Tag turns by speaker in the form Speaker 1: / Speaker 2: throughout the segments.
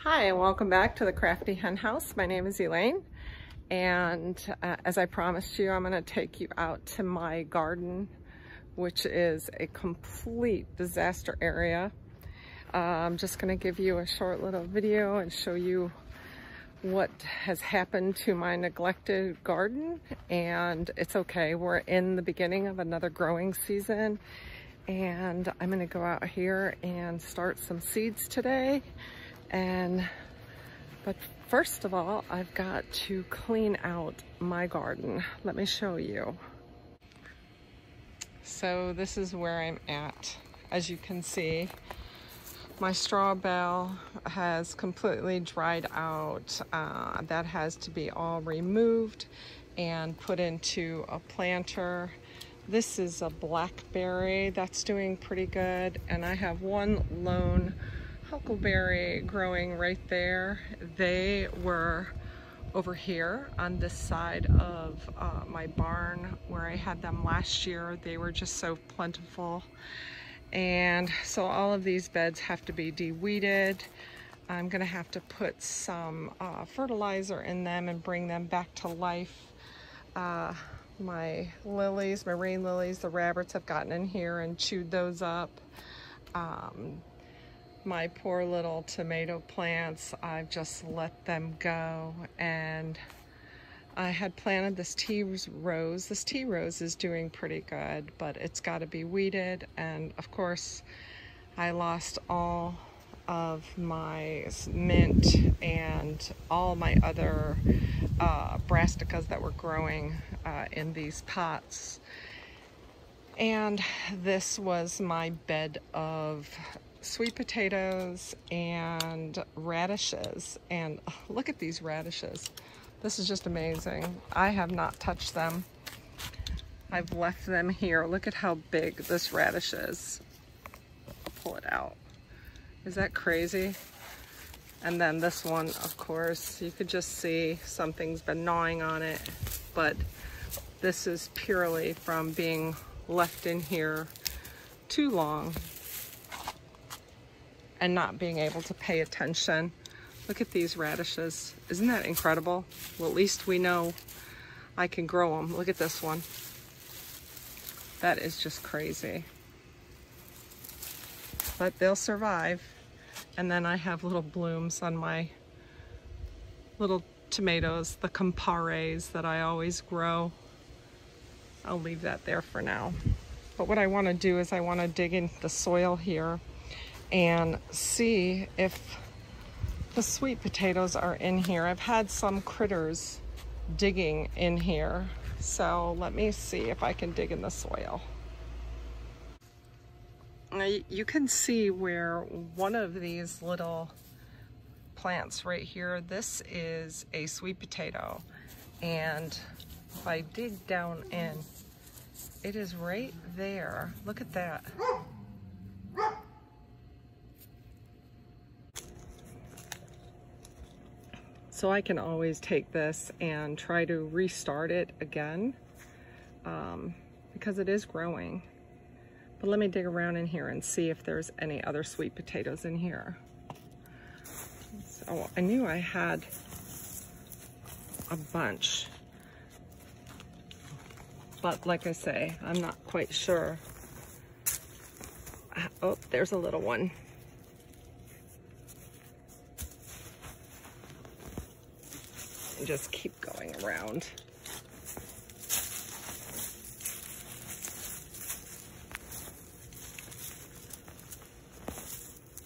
Speaker 1: Hi, and welcome back to the Crafty Hen House. My name is Elaine, and as I promised you, I'm going to take you out to my garden, which is a complete disaster area. I'm just going to give you a short little video and show you what has happened to my neglected garden, and it's okay. We're in the beginning of another growing season, and I'm going to go out here and start some seeds today. But first of all, I've got to clean out my garden. Let me show you. So this is where I'm at. As you can see, my straw bale has completely dried out. That has to be all removed and put into a planter. This is a blackberry that's doing pretty good, and I have one lone huckleberry growing right there. They were over here on this side of my barn where I had them last year. They were just so plentiful, and so all of these beds have to be de-weeded. I'm gonna have to put some fertilizer in them and bring them back to life. My lilies, marine lilies, the rabbits have gotten in here and chewed those up. My poor little tomato plants, I've just let them go, and I had planted this tea rose. This tea rose is doing pretty good, but it's got to be weeded, and of course I lost all of my mint and all my other brassicas that were growing in these pots. And this was my bed of sweet potatoes and radishes, and look at these radishes. This is just amazing. I have not touched them. I've left them here. Look at how big this radish is. I'll pull it out. Is that crazy? And then this one, of course, you could just see something's been gnawing on it, but this is purely from being left in here too long and not being able to pay attention. Look at these radishes. Isn't that incredible? Well, at least we know I can grow them. Look at this one. That is just crazy. But they'll survive. And then I have little blooms on my little tomatoes, the compares that I always grow. I'll leave that there for now. But what I want to do is I want to dig into the soil here and see if the sweet potatoes are in here. I've had some critters digging in here, so let me see if I can dig in the soil. Now you can see where one of these little plants right here, this is a sweet potato, and if I dig down in, it is right there. Look at that. So I can always take this and try to restart it again because it is growing. But let me dig around in here and see if there's any other sweet potatoes in here. So I knew I had a bunch, but like I say, I'm not quite sure. Oh, there's a little one. And just keep going around.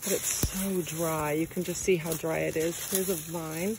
Speaker 1: But it's so dry. You can just see how dry it is. Here's a vine,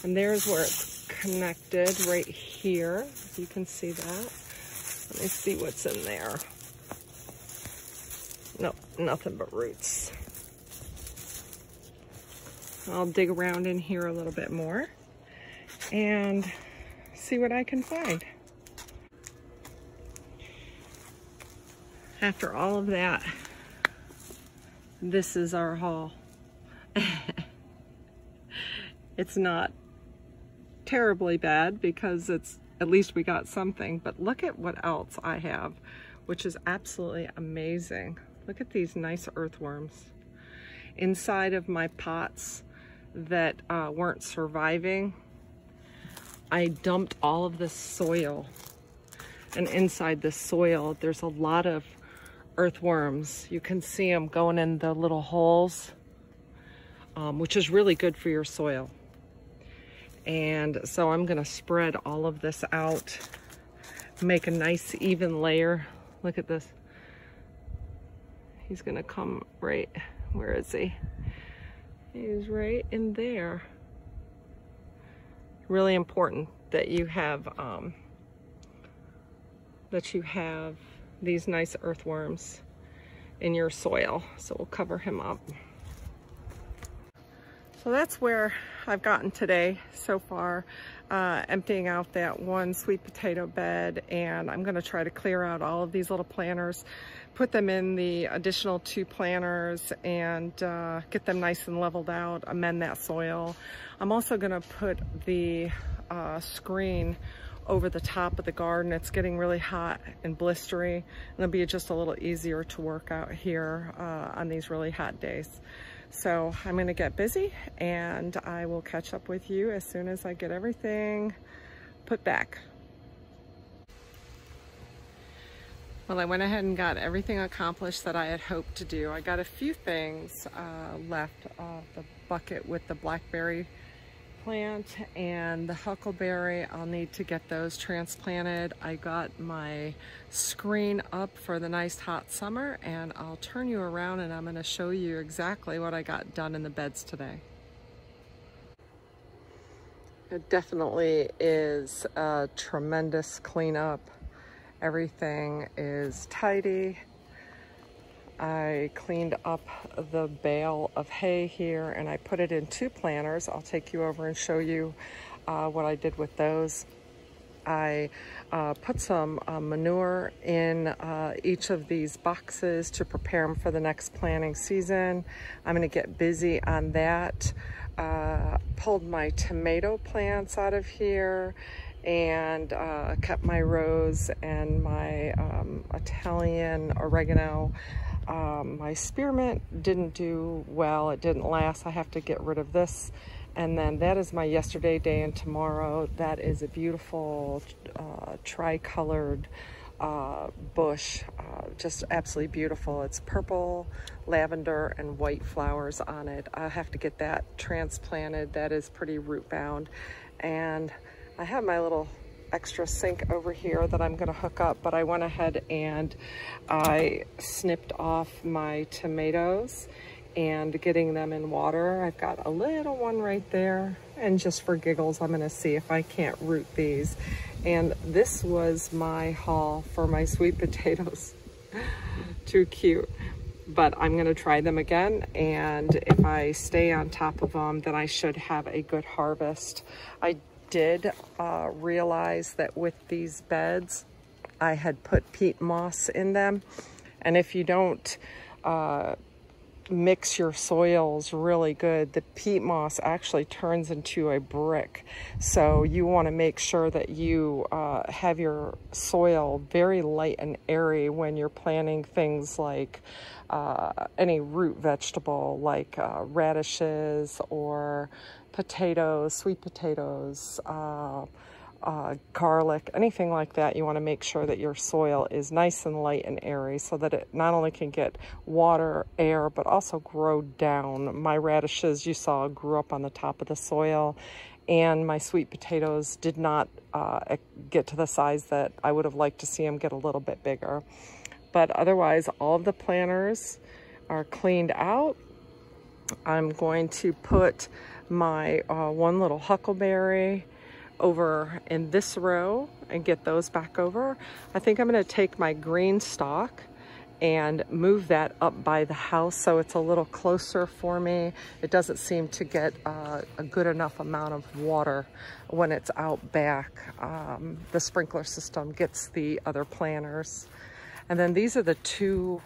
Speaker 1: and there's where it's connected right here. You can see that. Let me see what's in there. Nope, nothing but roots. I'll dig around in here a little bit more and see what I can find. After all of that, this is our haul. It's not terribly bad because it's, at least we got something, but look at what else I have, which is absolutely amazing. Look at these nice earthworms. Inside of my pots, that weren't surviving, I dumped all of this soil. And inside this soil, there's a lot of earthworms. You can see them going in the little holes, which is really good for your soil. And so I'm gonna spread all of this out, make a nice even layer. Look at this. He's gonna come right, where is he? He's right in there. Really important that you have these nice earthworms in your soil. So we'll cover him up. So that's where I've gotten today so far, emptying out that one sweet potato bed, and I'm gonna try to clear out all of these little planters, put them in the additional 2 planters, and get them nice and leveled out, amend that soil. I'm also gonna put the screen over the top of the garden. It's getting really hot and blistery, and it'll be just a little easier to work out here on these really hot days. So I'm gonna get busy, and I will catch up with you as soon as I get everything put back. Well, I went ahead and got everything accomplished that I had hoped to do. I got a few things left. The bucket with the blackberry plant and the huckleberry, I'll need to get those transplanted. I got my screen up for the nice hot summer, and I'll turn you around and I'm going to show you exactly what I got done in the beds today. It definitely is a tremendous cleanup. Everything is tidy. I cleaned up the bale of hay here, and I put it in 2 planters. I'll take you over and show you what I did with those. I put some manure in each of these boxes to prepare them for the next planting season. I'm going to get busy on that. Pulled my tomato plants out of here, and kept my rose and my Italian oregano. My spearmint didn't do well. It didn't last. I have to get rid of this. And then that is my yesterday, day, and tomorrow. That is a beautiful tri-colored bush. Just absolutely beautiful. It's purple, lavender, and white flowers on it. I have to get that transplanted. That is pretty root bound. And I have my little extra sink over here that I'm going to hook up, but I went ahead and I snipped off my tomatoes and getting them in water. I've got a little one right there, and just for giggles, I'm going to see if I can't root these. And this was my haul for my sweet potatoes. Too cute. But I'm going to try them again, and if I stay on top of them, then I should have a good harvest. I did realize that with these beds, I had put peat moss in them, and if you don't mix your soils really good, the peat moss actually turns into a brick. So you want to make sure that you have your soil very light and airy when you're planting things like any root vegetable like radishes or potatoes, sweet potatoes, garlic, anything like that. You want to make sure that your soil is nice and light and airy so that it not only can get water, air, but also grow down. My radishes, you saw, grew up on the top of the soil, and my sweet potatoes did not get to the size that I would have liked to see them get a little bit bigger. But otherwise, all of the planters are cleaned out. I'm going to put my one little huckleberry over in this row and get those back over. I think I'm going to take my green stalk and move that up by the house so it's a little closer for me. It doesn't seem to get a good enough amount of water when it's out back. The sprinkler system gets the other planters. And then these are the 2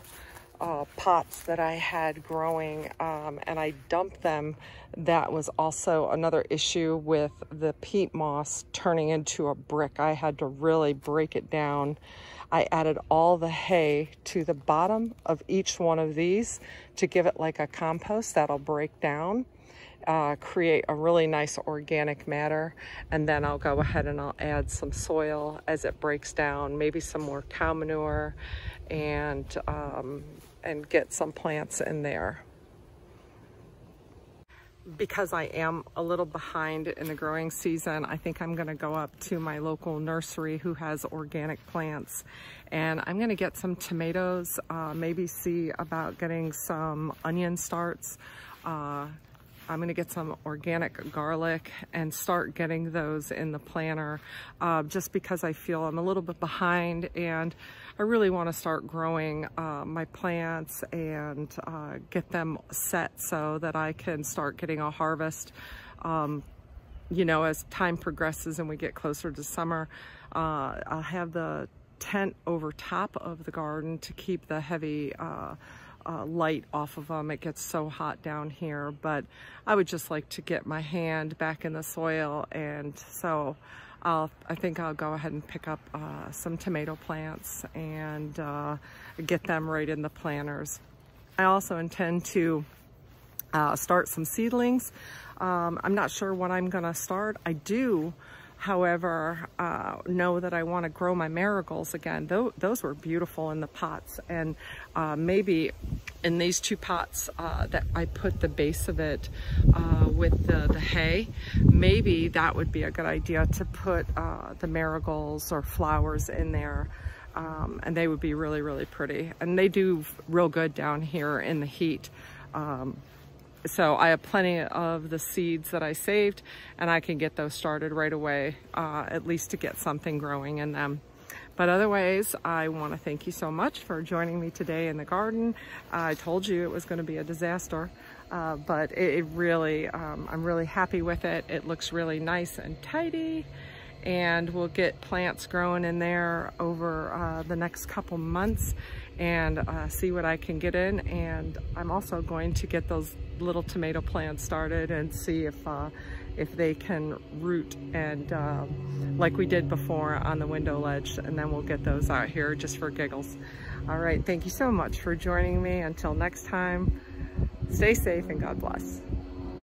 Speaker 1: pots that I had growing, and I dumped them. That was also another issue with the peat moss turning into a brick. I had to really break it down. I added all the hay to the bottom of each one of these to give it like a compost that'll break down. create a really nice organic matter. And then I'll go ahead and I'll add some soil as it breaks down, maybe some more cow manure, and get some plants in there. Because I am a little behind in the growing season, I think I'm going to go up to my local nursery who has organic plants, and I'm going to get some tomatoes, maybe see about getting some onion starts. I'm going to get some organic garlic and start getting those in the planter, just because I feel I'm a little bit behind, and I really want to start growing my plants and get them set so that I can start getting a harvest. You know, as time progresses and we get closer to summer, I'll have the tent over top of the garden to keep the heavy light off of them. It gets so hot down here, but I would just like to get my hand back in the soil, and so I think I'll go ahead and pick up some tomato plants and get them right in the planters. I also intend to start some seedlings. I'm not sure what I'm gonna start. I do, however, know that I want to grow my marigolds again. Those were beautiful in the pots, and maybe in these two pots that I put the base of it with the hay, maybe that would be a good idea to put the marigolds or flowers in there, and they would be really, really pretty. And they do real good down here in the heat. So I have plenty of the seeds that I saved, and I can get those started right away, at least to get something growing in them. But otherwise, I want to thank you so much for joining me today in the garden. I told you it was going to be a disaster, but it really, I'm really happy with it. It looks really nice and tidy, and we'll get plants growing in there over the next couple months and see what I can get in. And I'm also going to get those little tomato plants started and see if they can root, and like we did before on the window ledge, and then we'll get those out here just for giggles. All right, thank you so much for joining me. Until next time, stay safe and God bless.